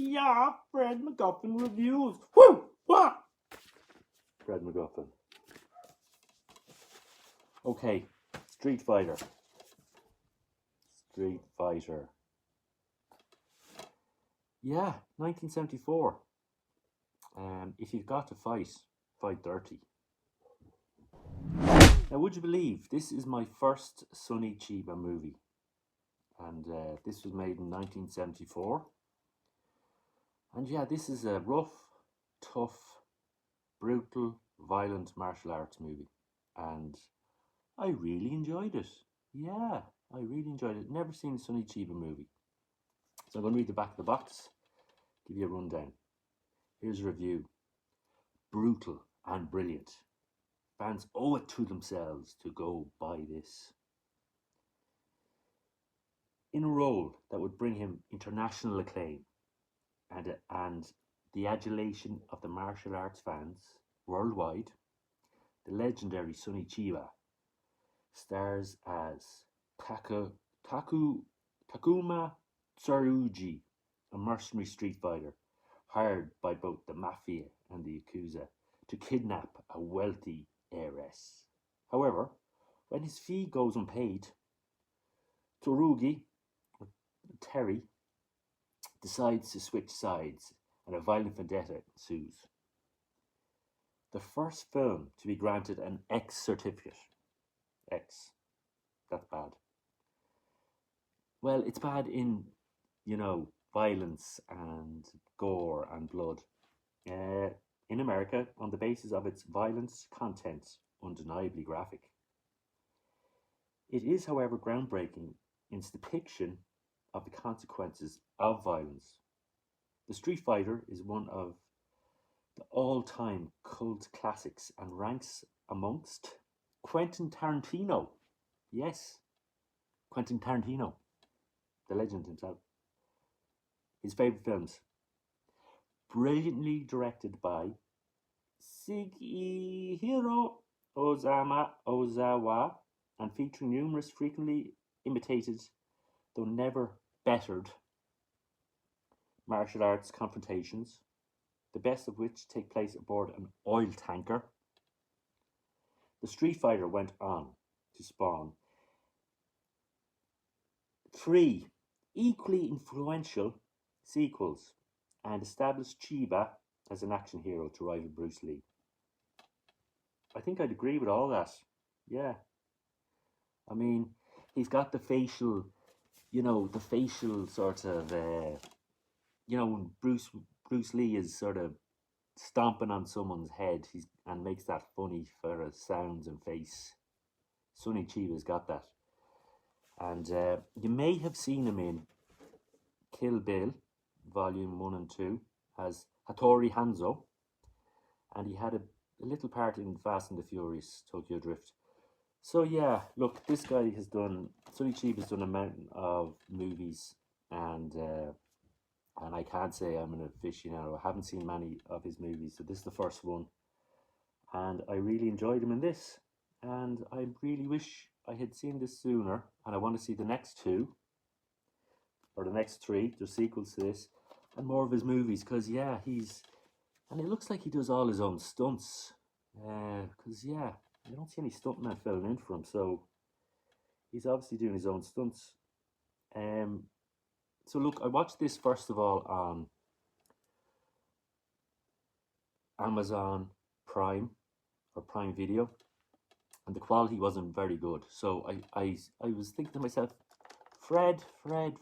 Yeah, Fred MacGuffin reviews. Woo! What? Fred MacGuffin. Okay, Streetfighter. Streetfighter. Yeah, 1974. If you've got to fight, fight dirty. Now, would you believe this is my first Sonny Chiba movie? And this was made in 1974. And yeah, this is a rough, tough, brutal, violent martial arts movie. And I really enjoyed it. Yeah, I really enjoyed it. Never seen a Sonny Chiba movie. So I'm going to read the back of the box, give you a rundown. Here's a review. Brutal and brilliant. Fans owe it to themselves to go buy this. In a role that would bring him international acclaim and the adulation of the martial arts fans worldwide, the legendary Sonny Chiba stars as Takuma Tsurugi, a mercenary street fighter hired by both the mafia and the Yakuza to kidnap a wealthy heiress. However, when his fee goes unpaid, Terry decides to switch sides and a violent vendetta ensues. The first film to be granted an X certificate. X. That's bad. Well, it's bad in, violence and gore and blood. In America, on the basis of its violence content, undeniably graphic. It is, however, groundbreaking in its depiction of the consequences of violence. The Street Fighter is one of the all-time cult classics and ranks amongst Quentin Tarantino. Yes, Quentin Tarantino, the legend himself. His favourite films. Brilliantly directed by Shigehiro Ozawa and featuring numerous frequently imitated, though never bettered, martial arts confrontations, the best of which take place aboard an oil tanker. The Street Fighter went on to spawn 3 equally influential sequels and established Chiba as an action hero to rival Bruce Lee. I think I'd agree with all that. Yeah. I mean, he's got the facial, the facial sort of, when Bruce Lee is sort of stomping on someone's head and makes that funny sort of sounds and face. Sonny Chiba's got that. And you may have seen him in Kill Bill, Volume 1 and 2, as Hattori Hanzo. And he had a little part in Fast and the Furious, Tokyo Drift. So yeah, look, this guy Sonny Chiba's done a mountain of movies, and I can't say I'm an aficionado. I haven't seen many of his movies, so this is the first one. And I really enjoyed him in this. And I really wish I had seen this sooner. And I want to see the next 2, or the next 3, the sequels to this, and more of his movies. Because, yeah, and it looks like he does all his own stunts. Because, yeah, I don't see any stuntmen filling in for him. So, he's obviously doing his own stunts. So look, I watched this first of all on Amazon Prime or Prime Video, and the quality wasn't very good. So I was thinking to myself, Fred, do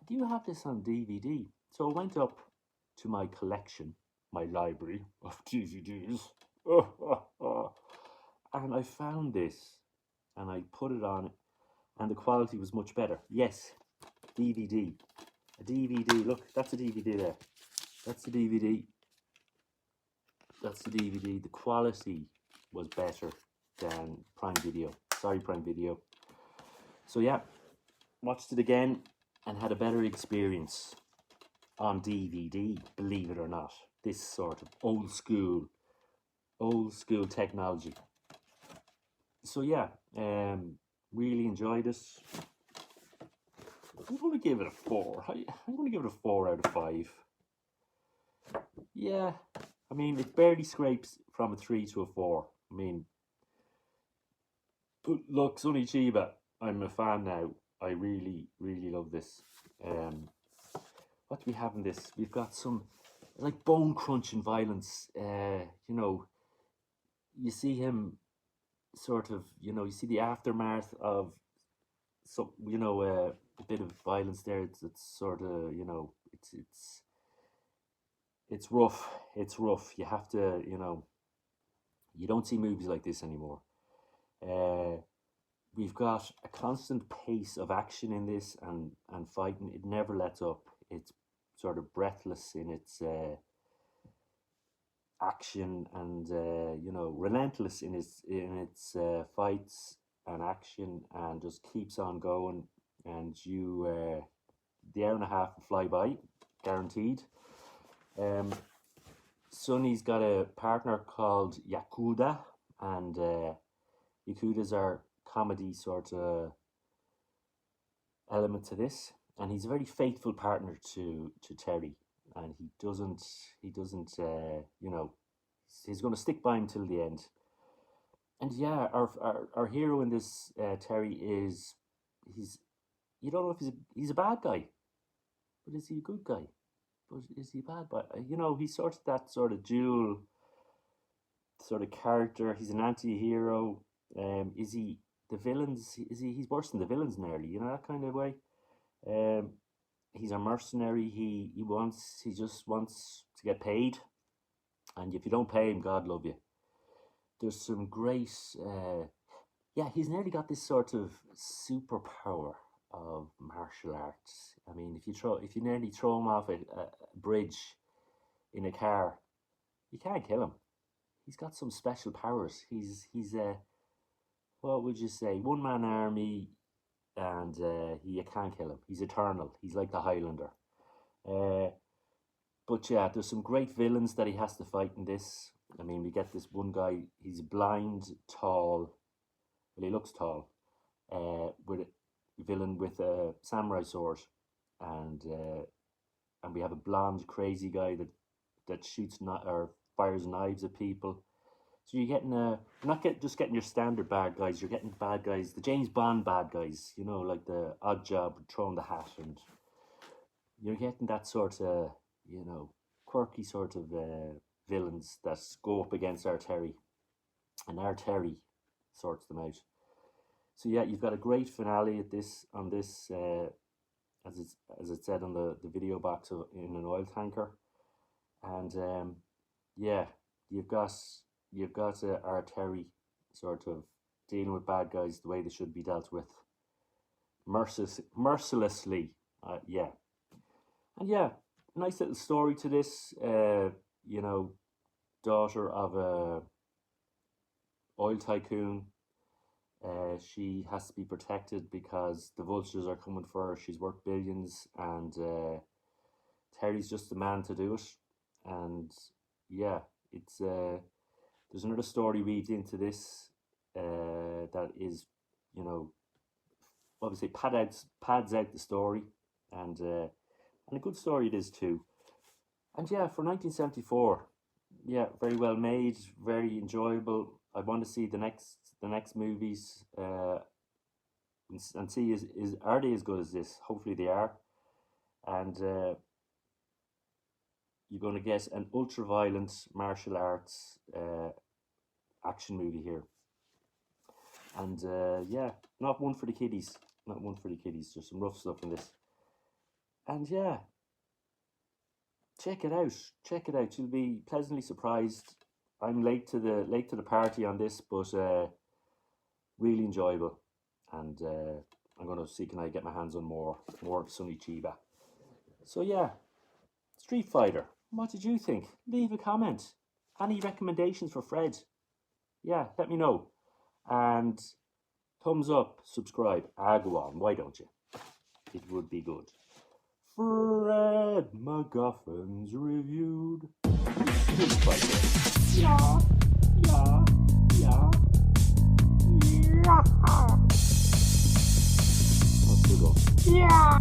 you have this on DVD? So I went up to my collection, my library of DVDs, and I found this, and I put it on, and the quality was much better. Yes. DVD. A DVD. Look, that's a DVD there. That's the DVD. That's the DVD. The quality was better than Prime Video. Sorry, Prime Video. So yeah, watched it again and had a better experience on DVD, believe it or not. This sort of old school technology. So yeah, really enjoyed it. I'm going to give it a 4. I'm going to give it a 4 out of 5. Yeah, I mean, it barely scrapes from a 3 to a 4. I mean, but look, Sonny Chiba, I'm a fan now. I really, really love this. Um, what do we have in this? We've got some like bone crunching violence. You see him sort of, you see the aftermath of some, a bit of violence there. It's sort of, it's rough. It's rough. You have to, you don't see movies like this anymore. We've got a constant pace of action in this and fighting. It never lets up. It's sort of breathless in its action and relentless in its fights and action, and just keeps on going. And the hour and a half will fly by, guaranteed. Sonny's got a partner called Yakuda, and Yakudas are comedy sort of element to this, and he's a very faithful partner to Terry, and he doesn't he's going to stick by him till the end. And yeah, our hero in this, Terry, he's you don't know if he's a bad guy, but is he a good guy? But is he a bad guy? He's sort of that sort of dual sort of character. He's an anti-hero. Is he the villains? He's worse than the villains nearly, that kind of way. He's a mercenary. He just wants to get paid, and if you don't pay him, God love you. There's some great he's nearly got this sort of superpower of martial arts. I mean, if you nearly throw him off a bridge in a car, you can't kill him. He's got some special powers. He's what would you say, one man army, and you can't kill him. He's eternal. He's like the Highlander. But yeah, there's some great villains that he has to fight in this. I mean, we get this one guy. He's blind, tall. Well, he looks tall. With a villain with a samurai sword, and we have a blonde, crazy guy that shoots or fires knives at people. So you're getting you're not just getting your standard bad guys. You're getting bad guys, the James Bond bad guys. Like the Odd Job, throwing the hat, and you're getting that sort of quirky sort of villains that go up against our Terry, and our Terry sorts them out. So yeah, you've got a great finale on this, as it said on the video box in an oil tanker, and you've got our Terry sort of dealing with bad guys the way they should be dealt with, mercilessly, and nice little story to this, daughter of a oil tycoon. She has to be protected because the vultures are coming for her. She's worth billions, and Terry's just the man to do it. And yeah, it's there's another story weaved into this that is, obviously pads out the story, and a good story it is too. And yeah, for 1974, very well made, very enjoyable. I want to see the next movies and see are they as good as this? Hopefully they are. And you're going to get an ultra-violent martial arts action movie here. And not one for the kiddies. Not one for the kiddies. There's some rough stuff in this. And yeah, check it out. Check it out. You'll be pleasantly surprised. I'm late to the party on this, but really enjoyable. And I'm gonna see can I get my hands on more Sonny Chiba. So yeah, Streetfighter. What did you think? Leave a comment. Any recommendations for Fred? Yeah, let me know. And thumbs up, subscribe. Go on, why don't you? It would be good. Fred MacGuffins reviewed Streetfighter. Yeah. Let's go. Yeah.